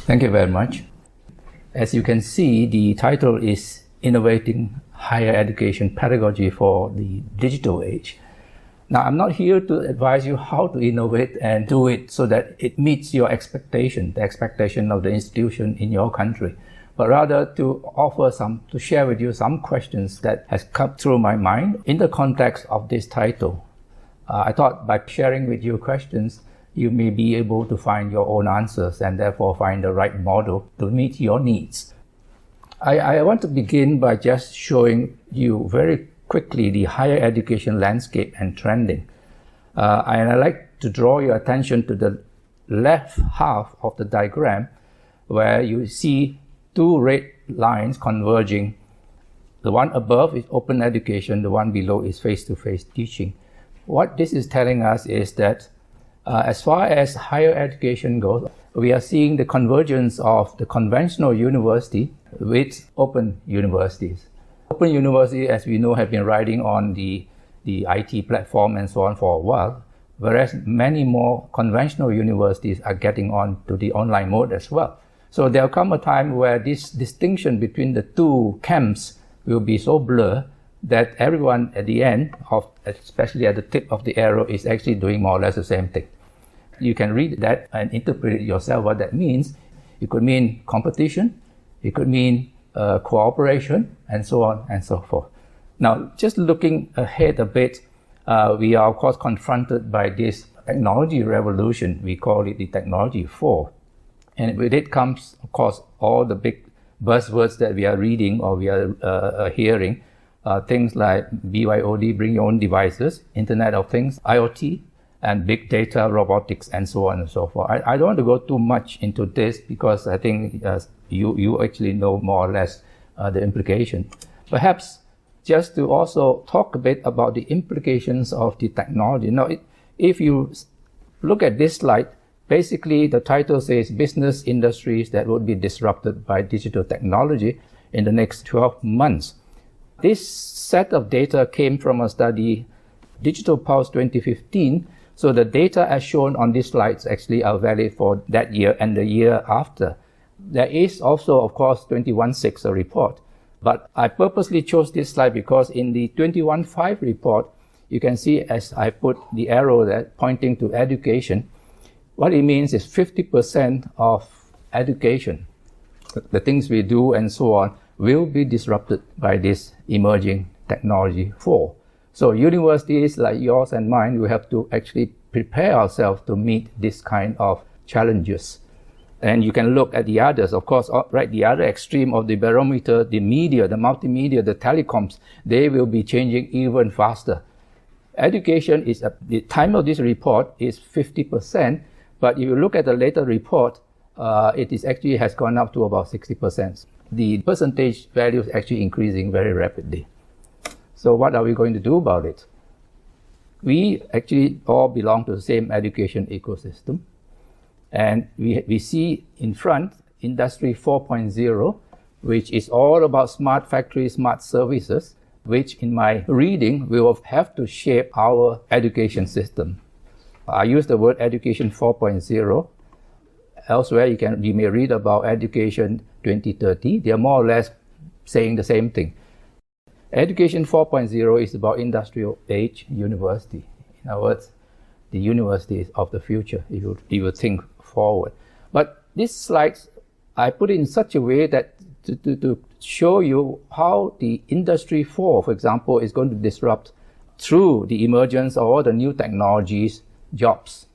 Thank you very much. As you can see, the title is Innovating Higher Education Pedagogy for the Digital Age. Now, I'm not here to advise you how to innovate and do it so that it meets your expectation, the expectation of the institution in your country, but rather to share with you some questions that has come through my mind in the context of this title. I thought by sharing with you questions, you may be able to find your own answers and therefore find the right model to meet your needs. I want to begin by just showing you very quickly the higher education landscape and trending. And I'd like to draw your attention to the left half of the diagram where you see two red lines converging. The one above is open education, the one below is face-to-face teaching. What this is telling us is that as far as higher education goes, we are seeing the convergence of the conventional university with open universities. Open university, as we know, have been riding on the IT platform and so on for a while, whereas many more conventional universities are getting on to the online mode as well. So there'll come a time where this distinction between the two camps will be so blurred that everyone at the end, especially at the tip of the arrow, is actually doing more or less the same thing. You can read that and interpret it yourself what that means. It could mean competition, it could mean cooperation, and so on and so forth. Now, just looking ahead a bit, we are of course confronted by this technology revolution. We call it the Technology 4. And with it comes, of course, all the big buzzwords that we are reading or we are hearing. Things like BYOD, bring your own devices, Internet of Things, IoT, and big data, robotics, and so on and so forth. I don't want to go too much into this because I think you actually know more or less the implication. Perhaps just to also talk a bit about the implications of the technology. Now, if you look at this slide, basically the title says business industries that would be disrupted by digital technology in the next 12 months. This set of data came from a study, Digital Pulse 2015. So the data as shown on these slides actually are valid for that year and the year after. There is also, of course, 21.6, a report. But I purposely chose this slide because in the 21.5 report, you can see as I put the arrow there pointing to education, what it means is 50% of education, the things we do and so on, will be disrupted by this emerging Technology 4. So universities like yours and mine will have to actually prepare ourselves to meet this kind of challenges. And you can look at the others, of course, right, the other extreme of the barometer, the media, the multimedia, the telecoms, they will be changing even faster. Education is, the time of this report is 50%, but if you look at the later report, it is actually has gone up to about 60%. The percentage value is actually increasing very rapidly. So what are we going to do about it? We actually all belong to the same education ecosystem. And we see in front Industry 4.0, which is all about smart factories, smart services, which in my reading will have to shape our education system. I use the word Education 4.0. Elsewhere, you may read about Education 2030. They are more or less saying the same thing. Education 4.0 is about industrial age university. In other words, the universities of the future, if you think forward. But these slides, I put it in such a way that to show you how the Industry 4, for example, is going to disrupt through the emergence of all the new technologies, jobs.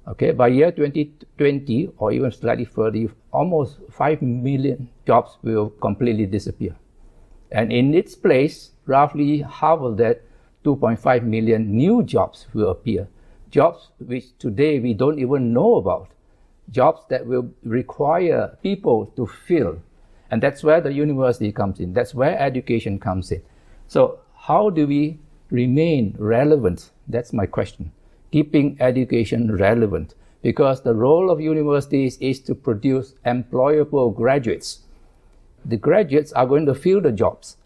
Okay, by year 2020 or even slightly further, almost 5 million jobs will completely disappear. And in its place, roughly half of that, 2.5 million new jobs will appear. Jobs which today we don't even know about. Jobs that will require people to fill. And that's where the university comes in. That's where education comes in. So how do we remain relevant? That's my question. Keeping education relevant. Because the role of universities is to produce employable graduates. The graduates are going to fill the jobs.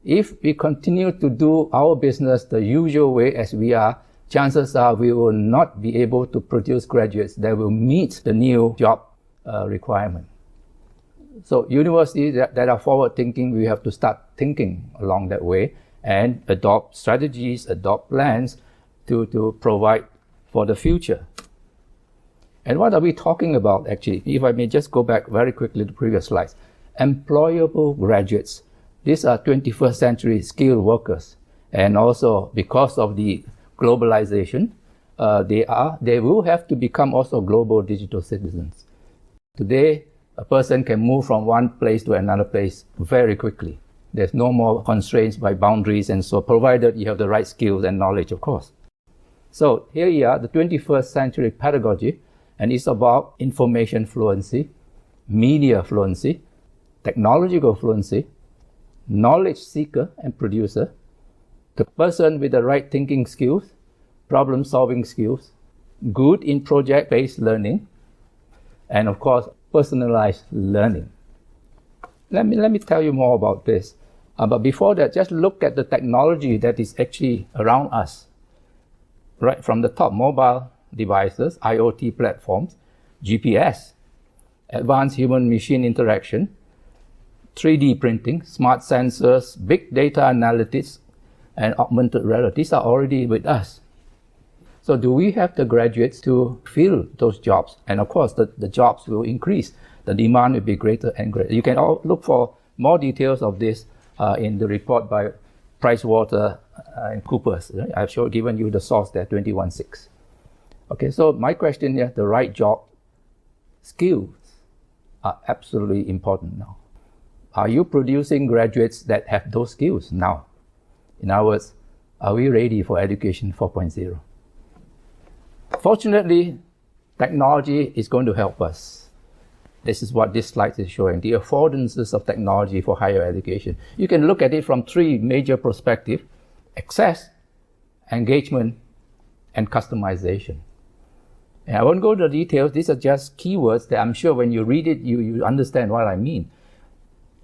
If we continue to do our business the usual way as we are, chances are we will not be able to produce graduates that will meet the new job requirement. So universities that are forward-thinking, we have to start thinking along that way and adopt strategies, adopt plans to provide for the future. And what are we talking about actually? If I may just go back very quickly to the previous slides. Employable graduates. These are 21st century skilled workers. And also because of the globalization, they will have to become also global digital citizens. Today, a person can move from one place to another place very quickly. There's no more constraints by boundaries, and so provided you have the right skills and knowledge, of course. So here you are, the 21st century pedagogy, and it's about information fluency, media fluency, technological fluency, knowledge seeker and producer, the person with the right thinking skills, problem-solving skills, good in project-based learning, and of course, personalized learning. Let me tell you more about this. But before that, just look at the technology that is actually around us. Right from the top, mobile devices, IoT platforms, GPS, advanced human-machine interaction, 3D printing, smart sensors, big data analytics, and augmented reality. These are already with us. So do we have the graduates to fill those jobs? And of course, the jobs will increase. The demand will be greater and greater. You can all look for more details of this in the report by Pricewater and Coopers. Right? I've given you the source there, 21.6. Okay, so my question here, the right job skills are absolutely important now. Are you producing graduates that have those skills now? In other words, are we ready for Education 4.0? Fortunately, technology is going to help us. This is what this slide is showing, the affordances of technology for higher education. You can look at it from three major perspectives: access, engagement, and customization. And I won't go into the details. These are just keywords that I'm sure when you read it, you understand what I mean.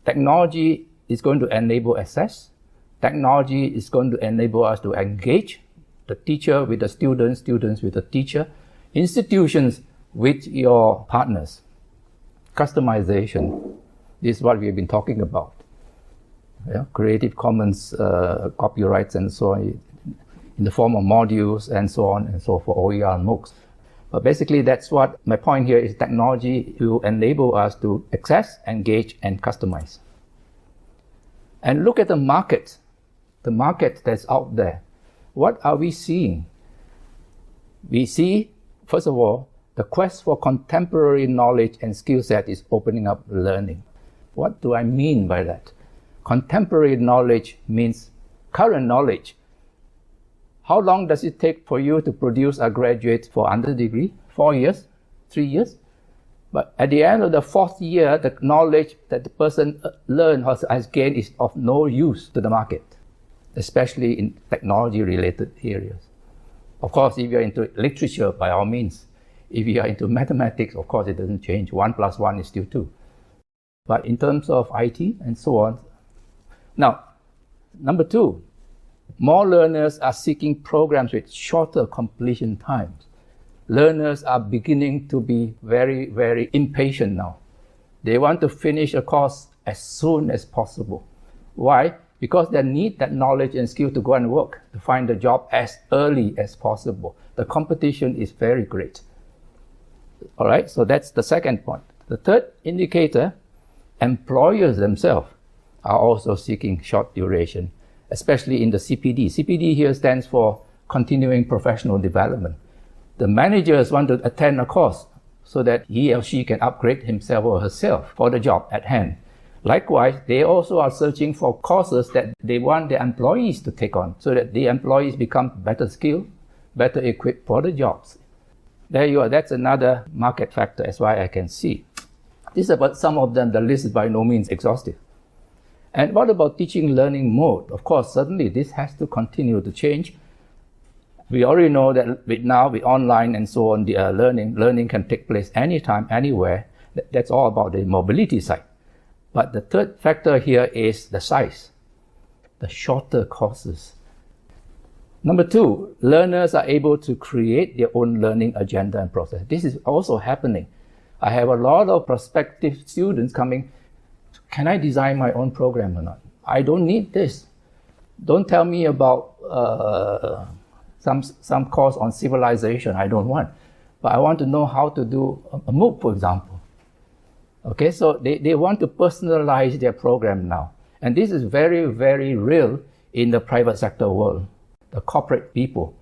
Technology is going to enable access. Technology is going to enable us to engage the teacher with the students, students with the teacher, institutions with your partners. Customization, this is what we've been talking about. Yeah? Creative Commons copyrights and so on, in the form of modules and so on and so forth, OER and MOOCs. But basically, that's what my point here is: technology will enable us to access, engage, and customize. And look at the market that's out there. What are we seeing? We see, first of all, the quest for contemporary knowledge and skill set is opening up learning. What do I mean by that? Contemporary knowledge means current knowledge. How long does it take for you to produce a graduate for under degree? 4 years? 3 years? But at the end of the 4th year, the knowledge that the person learned or has gained is of no use to the market, especially in technology-related areas. Of course, if you're into literature, by all means. If you are into mathematics, of course, it doesn't change. 1 + 1 is still 2. But in terms of IT and so on. Now, number 2, more learners are seeking programs with shorter completion times. Learners are beginning to be very, very impatient now. They want to finish a course as soon as possible. Why? Because they need that knowledge and skill to go and work, to find a job as early as possible. The competition is very great. All right, so that's the second point. The third indicator, employers themselves are also seeking short duration, especially in the CPD. CPD here stands for Continuing Professional Development. The managers want to attend a course so that he or she can upgrade himself or herself for the job at hand. Likewise, they also are searching for courses that they want their employees to take on so that the employees become better skilled, better equipped for the jobs. There you are. That's another market factor as far as I can see. This is about some of them. The list is by no means exhaustive. And what about teaching learning mode? Of course, certainly this has to continue to change. We already know that with online and so on, the learning can take place anytime, anywhere. That's all about the mobility side. But the third factor here is the size, the shorter courses. Number 2, learners are able to create their own learning agenda and process. This is also happening. I have a lot of prospective students coming, can I design my own program or not? I don't need this. Don't tell me about some course on civilization, I don't want. But I want to know how to do a MOOC, for example. Okay, so they want to personalize their program now. And this is very, very real in the private sector world. The corporate people,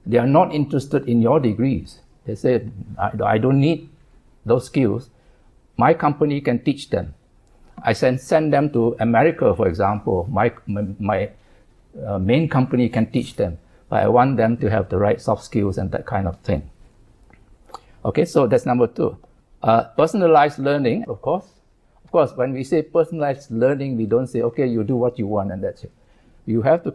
they are not interested in your degrees. They say, I don't need those skills. My company can teach them. I send them to America, for example. My main company can teach them, but I want them to have the right soft skills and that kind of thing. Okay, so that's number 2. Personalized learning, of course. Of course, when we say personalized learning, we don't say, okay, you do what you want and that's it. You have to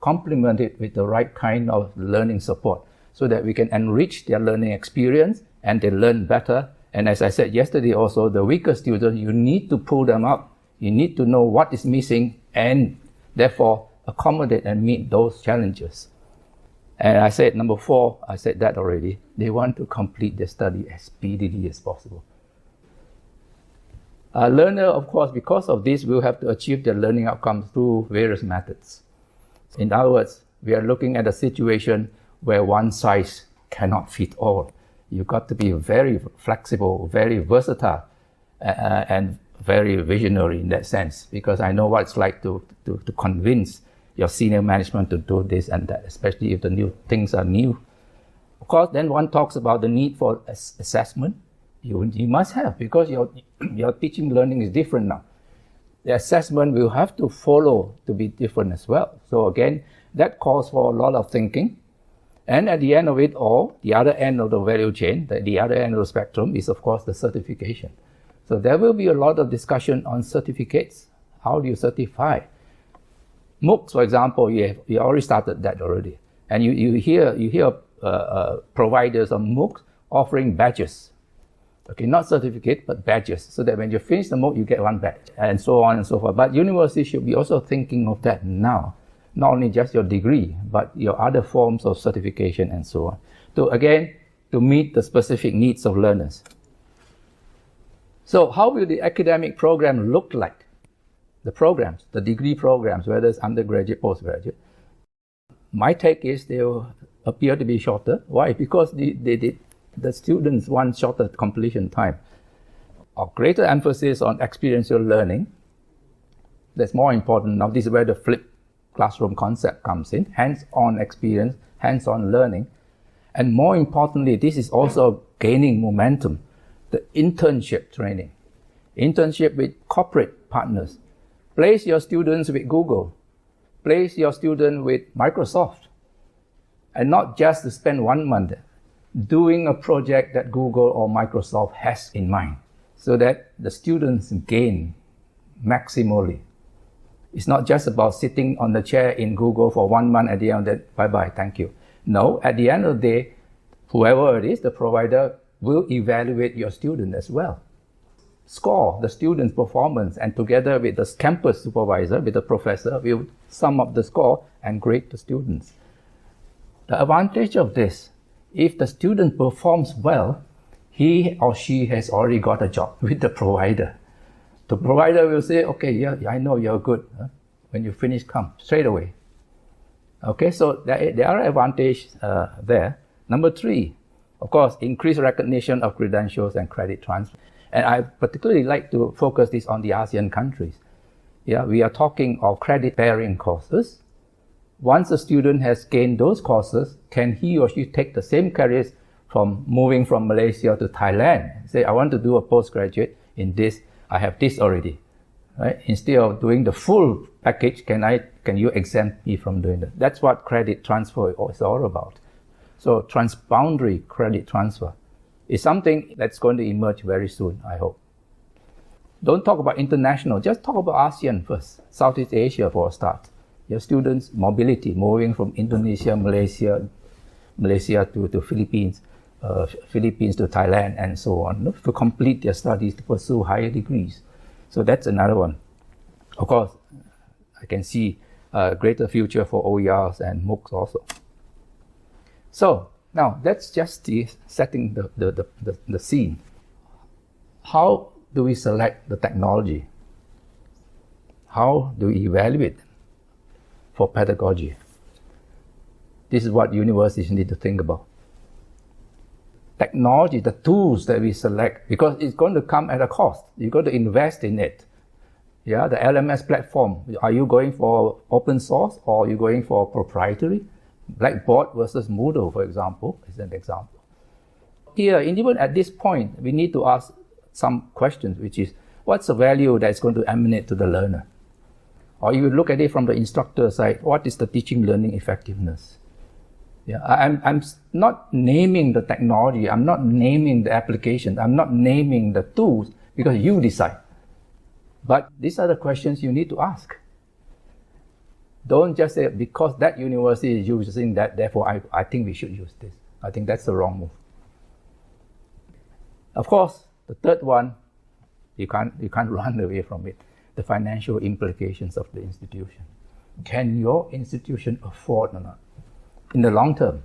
complement it with the right kind of learning support so that we can enrich their learning experience and they learn better. And as I said yesterday also, the weaker students, you need to pull them up. You need to know what is missing and therefore accommodate and meet those challenges. And I said number 4, I said that already. They want to complete their study as speedily as possible. A learner, of course, because of this, will have to achieve their learning outcomes through various methods. In other words, we are looking at a situation where one size cannot fit all. You've got to be very flexible, very versatile, and very visionary in that sense, because I know what it's like to convince your senior management to do this and that, especially if the new things are new. Of course, then one talks about the need for assessment. You must have, because your teaching learning is different now. The assessment will have to follow to be different as well. So again, that calls for a lot of thinking. And at the end of it all, the other end of the value chain, the other end of the spectrum is, of course, the certification. So there will be a lot of discussion on certificates. How do you certify? MOOCs, for example, you already started that already. And you hear providers of MOOCs offering badges. Okay, not certificate, but badges, so that when you finish the MOOC, you get one badge, and so on and so forth. But universities should be also thinking of that now. Not only just your degree, but your other forms of certification and so on. To meet the specific needs of learners. So how will the academic program look like? The programs, the degree programs, whether it's undergraduate, postgraduate. My take is they will appear to be shorter. Why? Because the students want shorter completion time. Or greater emphasis on experiential learning. That's more important. Now this is where the flipped classroom concept comes in. Hands-on experience, hands-on learning. And more importantly, this is also gaining momentum. The internship training. Internship with corporate partners. Place your students with Google. Place your student with Microsoft. And not just to spend 1 month doing a project that Google or Microsoft has in mind, so that the students gain maximally. It's not just about sitting on the chair in Google for 1 month at the end of that, bye-bye, thank you. No, at the end of the day, whoever it is, the provider will evaluate your student as well. Score the student's performance, and together with the campus supervisor, with the professor, will sum up the score and grade the students. The advantage of this, if the student performs well, he or she has already got a job with the provider. The provider will say, okay, yeah, I know you're good. When you finish, come straight away. Okay, so there are advantages there. Number 3, of course, increased recognition of credentials and credit transfer. And I particularly like to focus this on the ASEAN countries. Yeah, we are talking of credit-bearing courses. Once a student has gained those courses, can he or she take the same careers from moving from Malaysia to Thailand? Say, I want to do a postgraduate in this, I have this already. Right? Instead of doing the full package, can you exempt me from doing that? That's what credit transfer is all about. So transboundary credit transfer is something that's going to emerge very soon, I hope. Don't talk about international, just talk about ASEAN first, Southeast Asia for a start. Your students' mobility, moving from Indonesia, Malaysia to Philippines, Philippines to Thailand, and so on, to complete their studies, to pursue higher degrees. So that's another one. Of course, I can see a greater future for OERs and MOOCs also. So now that's just setting the scene. how do we select the technology? How do we evaluate for pedagogy? This is what universities need to think about. Technology, the tools that we select, because it's going to come at a cost. You've got to invest in it. Yeah, the LMS platform, are you going for open source or are you going for proprietary? Blackboard versus Moodle, for example, is an example. Here, even at this point, we need to ask some questions, which is, what's the value that's going to emanate to the learner? Or you look at it from the instructor side, what is the teaching learning effectiveness? Yeah, I'm not naming the technology, I'm not naming the application, I'm not naming the tools, because you decide. But these are the questions you need to ask. Don't just say, because that university is using that, therefore I think we should use this. I think that's the wrong move. Of course, the third one, you can't run away from it. The financial implications of the institution. Can your institution afford or not? In the long term,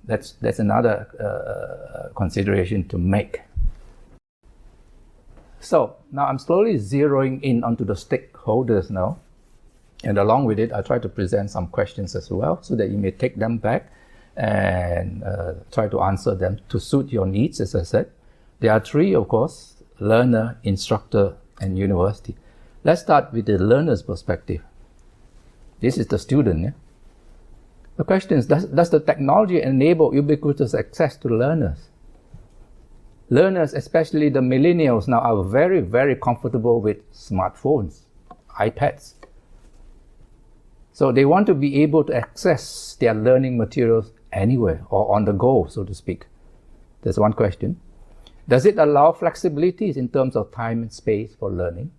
that's another consideration to make. So now I'm slowly zeroing in onto the stakeholders now. And along with it, I try to present some questions as well, so that you may take them back and try to answer them to suit your needs, as I said. There are three, of course: learner, instructor, and university. Let's start with the learner's perspective. This is the student. Yeah? The question is, does the technology enable ubiquitous access to learners? Learners, especially the millennials now, are very, very comfortable with smartphones, iPads. So they want to be able to access their learning materials anywhere or on the go, so to speak. That's one question. Does it allow flexibilities in terms of time and space for learning?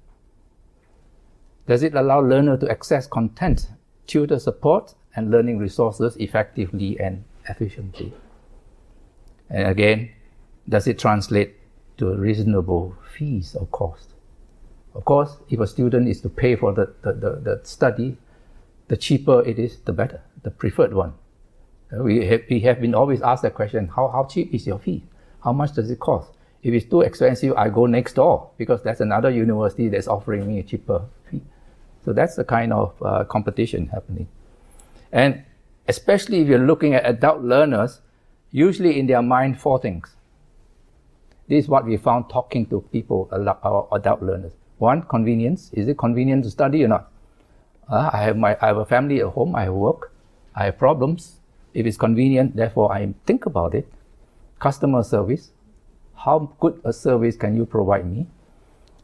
Does it allow learner to access content, tutor support, and learning resources effectively and efficiently? And again, does it translate to reasonable fees or cost? Of course, if a student is to pay for the study, the cheaper it is, the better, the preferred one. We have been always asked that question, how cheap is your fee? How much does it cost? If it's too expensive, I go next door, because that's another university that's offering me a cheaper fee. So that's the kind of competition happening. And especially if you're looking at adult learners, usually in their mind, four things. This is what we found talking to people, our adult learners. One, convenience. Is it convenient to study or not? I have a family at home, I have work, I have problems. If it's convenient, therefore I think about it. Customer service. How good a service can you provide me?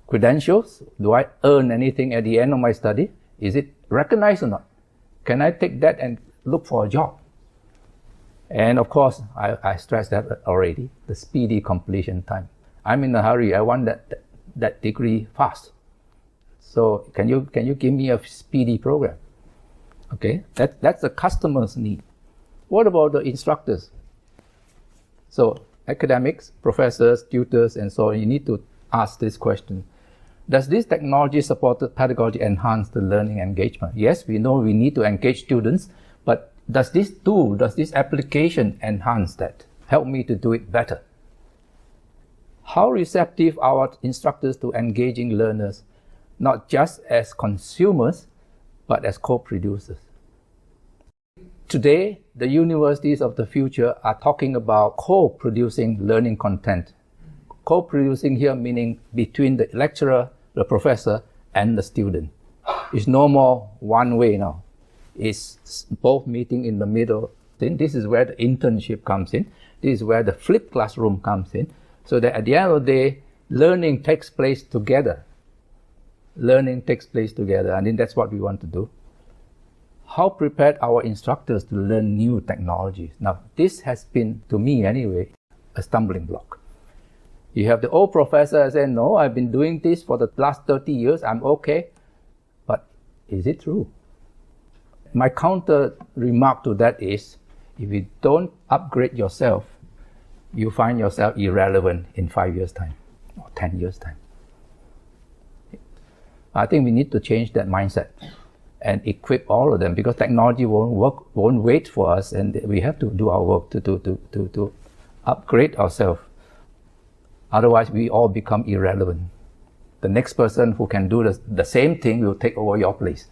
Credentials. Do I earn anything at the end of my study? Is it recognized or not? Can I take that and look for a job? And of course, I stressed that already, the speedy completion time. I'm in a hurry, I want that degree fast. So can you give me a speedy program? Okay, that's the customer's need. What about the instructors? So academics, professors, tutors, and so on, you need to ask this question. Does this technology-supported pedagogy enhance the learning engagement? Yes, we know we need to engage students, but does this tool, does this application enhance that? Help me to do it better. How receptive are our instructors to engaging learners, not just as consumers, but as co-producers? Today, the universities of the future are talking about co-producing learning content. Co-producing here meaning between the lecturer, the professor, and the student. It's no more one way now. It's both meeting in the middle. This is where the internship comes in. This is where the flipped classroom comes in. So that at the end of the day, learning takes place together. Learning takes place together, and then that's what we want to do. How prepared our instructors to learn new technologies? Now, this has been, to me anyway, a stumbling block. You have the old professor saying, no, I've been doing this for the last 30 years, I'm okay. But is it true? My counter remark to that is, if you don't upgrade yourself, you find yourself irrelevant in 5 years' time or 10 years' time. I think we need to change that mindset and equip all of them, because technology won't wait for us, and we have to do our work to upgrade ourselves. Otherwise, we all become irrelevant. The next person who can do the same thing will take over your place.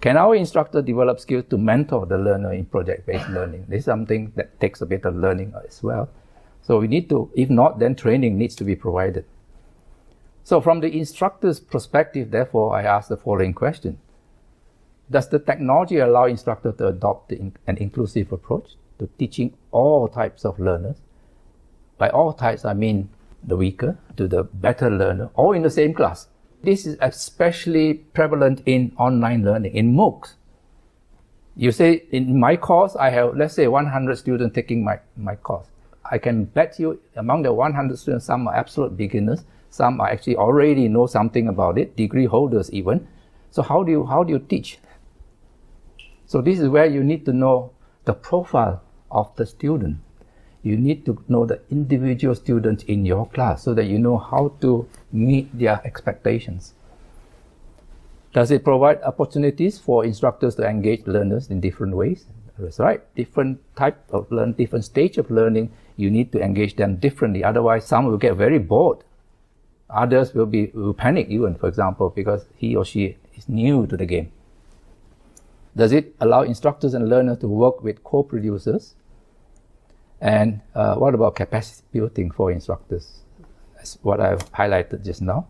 Can our instructor develop skills to mentor the learner in project-based learning? This is something that takes a bit of learning as well. So we need to, if not, then training needs to be provided. So from the instructor's perspective, therefore, I ask the following question. Does the technology allow instructors to adopt an inclusive approach to teaching all types of learners? By all types, I mean the weaker to the better learner, all in the same class. This is especially prevalent in online learning, in MOOCs. You say, in my course, I have, let's say, 100 students taking my course. I can bet you among the 100 students, some are absolute beginners, some are actually already know something about it, degree holders even. So how do you teach? So this is where you need to know the profile of the student. You need to know the individual students in your class so that you know how to meet their expectations. Does it provide opportunities for instructors to engage learners in different ways? That's right. Different type of learn, different stage of learning, you need to engage them differently. Otherwise, some will get very bored. Others will panic even, for example, because he or she is new to the game. Does it allow instructors and learners to work with co-producers? And what about capacity building for instructors? That's what I've highlighted just now.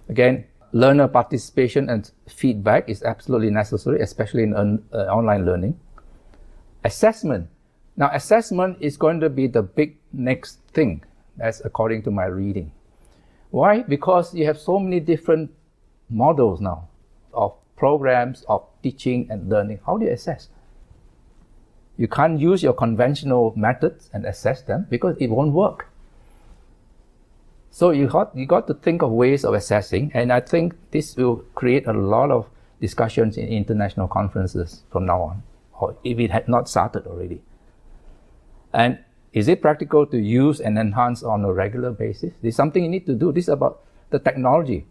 Again, learner participation and feedback is absolutely necessary, especially in online learning. Assessment. Now, assessment is going to be the big next thing. That's according to my reading. Why? Because you have so many different models now of programs of teaching and learning. How do you assess? You can't use your conventional methods and assess them because it won't work. So you got to think of ways of assessing, and I think this will create a lot of discussions in international conferences from now on, or if it had not started already. And is it practical to use and enhance on a regular basis? This is something you need to do. This is about the technology.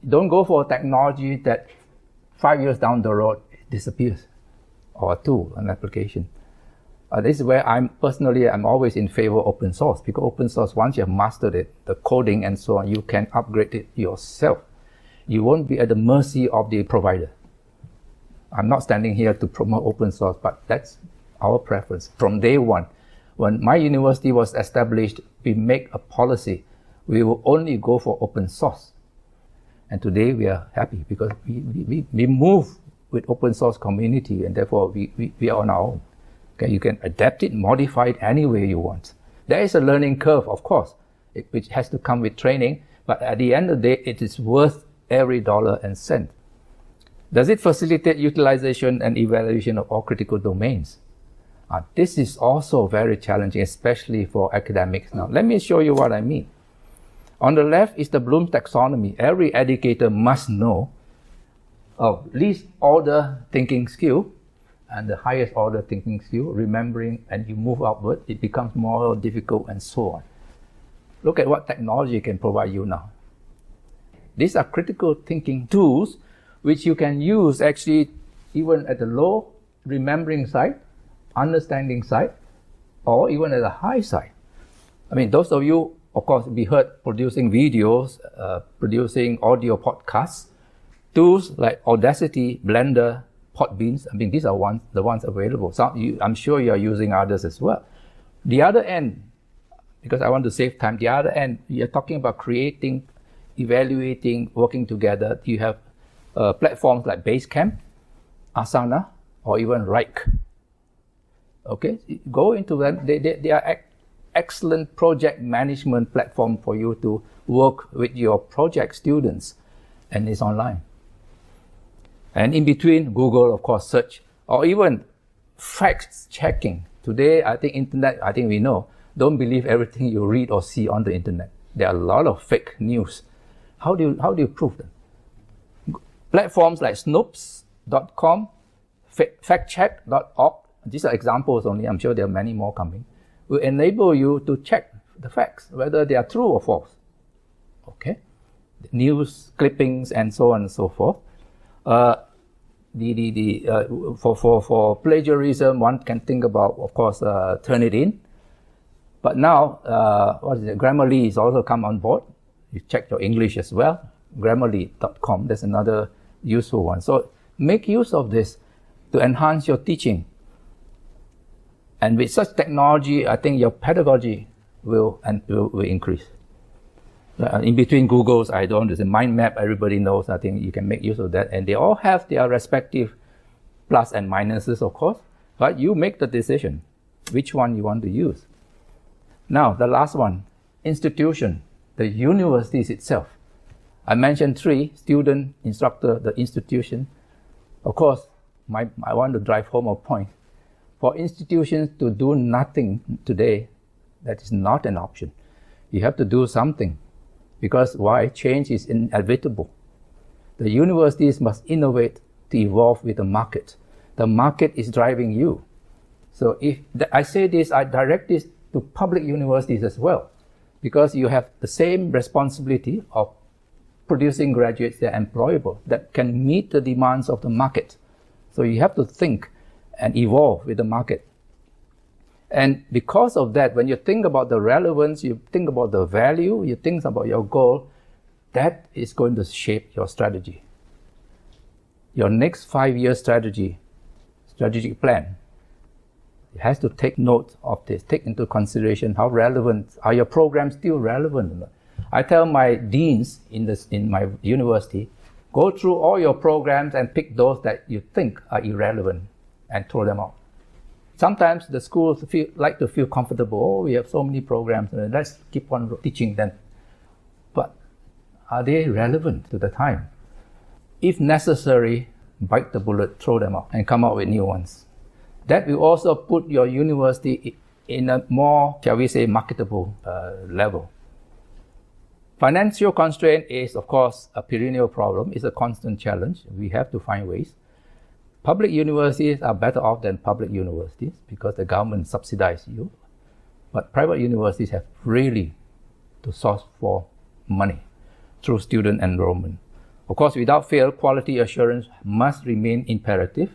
Don't go for a technology that 5 years down the road it disappears, or a tool, an application. This is where I'm always in favor of open source, because open source, once you have mastered it, the coding and so on, you can upgrade it yourself. You won't be at the mercy of the provider. I'm not standing here to promote open source, but that's our preference. From day one, when my university was established, we make a policy. We will only go for open source. And today we are happy because we move with open source community, and therefore we are on our own. Okay, you can adapt it, modify it any way you want. There is a learning curve, of course, which has to come with training, but at the end of the day, it is worth every dollar and cent. Does it facilitate utilization and evaluation of all critical domains? This is also very challenging, especially for academics now. Let me show you what I mean. On the left is the Bloom taxonomy. Every educator must know of least order thinking skill and the highest order thinking skill, remembering, and you move upward, it becomes more difficult and so on. Look at what technology can provide you now. These are critical thinking tools which you can use actually even at the low remembering side, understanding side, or even at the high side. I mean, those of you, of course, we heard producing videos, producing audio podcasts, tools like Audacity, Blender, Podbeans. I mean, these are the ones available. I'm sure you are using others as well. The other end, because I want to save time, the other end, you're talking about creating, evaluating, working together. You have platforms like Basecamp, Asana, or even Rike. Okay, go into them. They are excellent project management platform for you to work with your project students, and it's online. And in between, Google, of course, search, or even fact checking. Today, I think internet, I think we know, don't believe everything you read or see on the internet. There are a lot of fake news. How do you prove them? Platforms like snopes.com, factcheck.org, these are examples only, I'm sure there are many more coming, will enable you to check the facts, whether they are true or false. Okay? News clippings and so on and so forth. For plagiarism, one can think about, of course, Turnitin, But now, Grammarly is also come on board. You check your English as well. Grammarly.com, that's another useful one. So make use of this to enhance your teaching. And with such technology, I think your pedagogy will increase. In between Google's, I don't know, the mind map, everybody knows. I think you can make use of that. And they all have their respective plus and minuses, of course. But you make the decision which one you want to use. Now, the last one, institution, the universities itself. I mentioned 3, student, instructor, the institution. Of course, I want to drive home a point. For institutions to do nothing today, that is not an option. You have to do something. Because why? Change is inevitable. The universities must innovate to evolve with the market. The market is driving you. So if I say this, I direct this to public universities as well. Because you have the same responsibility of producing graduates that are employable, that can meet the demands of the market. So you have to think and evolve with the market. And because of that, when you think about the relevance, you think about the value, you think about your goal, that is going to shape your strategy. Your next 5-year strategic plan, it has to take note of this, take into consideration how relevant, are your programs still relevant? I tell my deans in my university, go through all your programs and pick those that you think are irrelevant and throw them out. Sometimes the schools like to feel comfortable. Oh, we have so many programs, let's keep on teaching them. But are they relevant to the time? If necessary, bite the bullet, throw them out, and come out with new ones. That will also put your university in a more, shall we say, marketable level. Financial constraint is, of course, a perennial problem. It's a constant challenge. We have to find ways. Public universities are better off than public universities because the government subsidizes you. But private universities have really to source for money through student enrollment. Of course, without fail, quality assurance must remain imperative,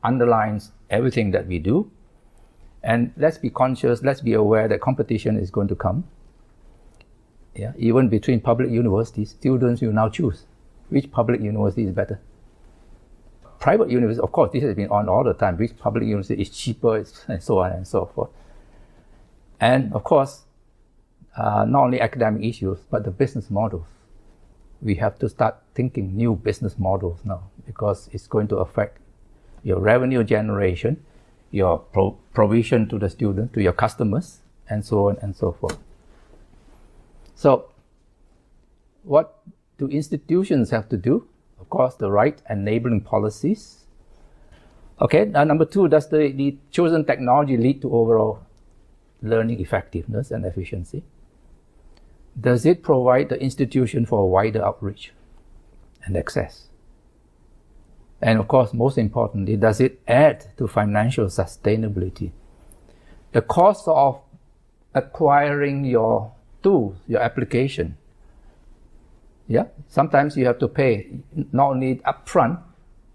underlines everything that we do. And let's be conscious, let's be aware that competition is going to come. Yeah, even between public universities, students will now choose which public university is better. Private universities, of course, this has been on all the time. Which public university is cheaper, and so on and so forth. And of course, not only academic issues, but the business models. We have to start thinking new business models now because it's going to affect your revenue generation, your provision to the student, to your customers, and so on and so forth. So, what do institutions have to do? Of course, the right enabling policies. Okay, number 2, does the chosen technology lead to overall learning effectiveness and efficiency? Does it provide the institution for a wider outreach and access? And of course, most importantly, does it add to financial sustainability? The cost of acquiring your tools, your application, yeah, sometimes you have to pay not only upfront,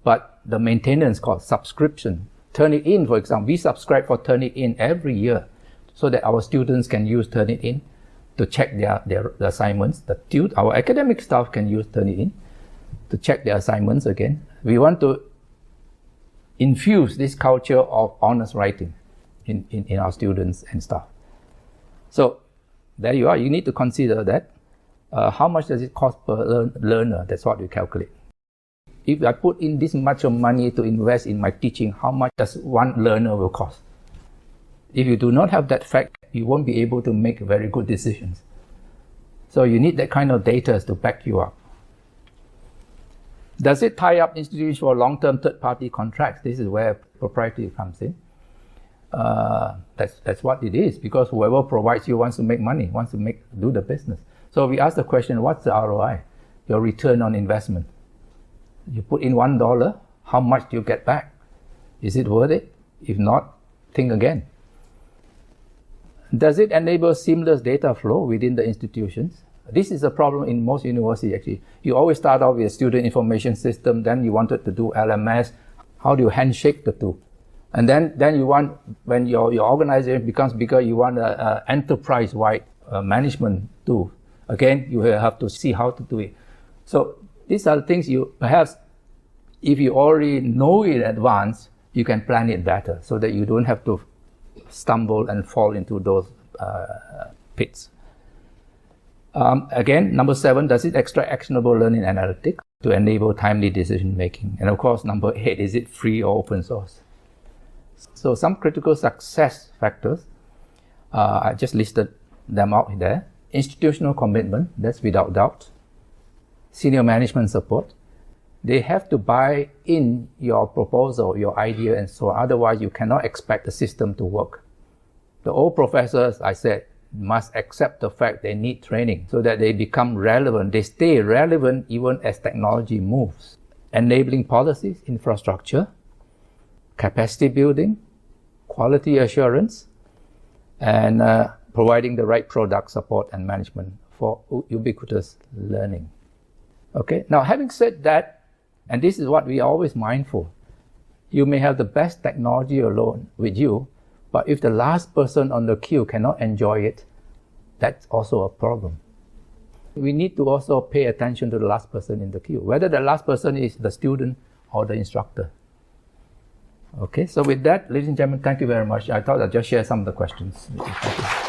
but the maintenance cost, subscription. Turnitin, for example, we subscribe for Turnitin every year so that our students can use Turnitin to check their assignments. Our academic staff can use Turnitin to check their assignments again. We want to infuse this culture of honest writing in our students and staff. So there you are. You need to consider that. How much does it cost per learner? That's what we calculate. If I put in this much of money to invest in my teaching, how much does one learner will cost? If you do not have that fact, you won't be able to make very good decisions. So you need that kind of data to back you up. Does it tie up institutions for long-term third-party contracts? This is where proprietary comes in. That's what it is, because whoever provides you wants to make money, wants to do the business. So we ask the question, what's the ROI? Your return on investment. You put in $1, how much do you get back? Is it worth it? If not, think again. Does it enable seamless data flow within the institutions? This is a problem in most universities actually. You always start off with a student information system, then you wanted to do LMS. How do you handshake the two? And then you want, when your organization becomes bigger, you want an enterprise-wide management tool. Again, you have to see how to do it. So these are the things you perhaps, if you already know in advance, you can plan it better so that you don't have to stumble and fall into those pits. Again, number 7, does it extract actionable learning analytics to enable timely decision making? And of course, number 8, is it free or open source? So some critical success factors, I just listed them out there. Institutional commitment, that's without doubt. Senior management support. They have to buy in your proposal, your idea, and so on. Otherwise, you cannot expect the system to work. The old professors, I said, must accept the fact they need training so that they become relevant. They stay relevant even as technology moves. Enabling policies, infrastructure, capacity building, quality assurance, and providing the right product support and management for ubiquitous learning. Okay, now having said that, and this is what we are always mindful, you may have the best technology alone with you, but if the last person on the queue cannot enjoy it, that's also a problem. We need to also pay attention to the last person in the queue, whether the last person is the student or the instructor. Okay, so with that, ladies and gentlemen, thank you very much. I thought I'd just share some of the questions. Thank you.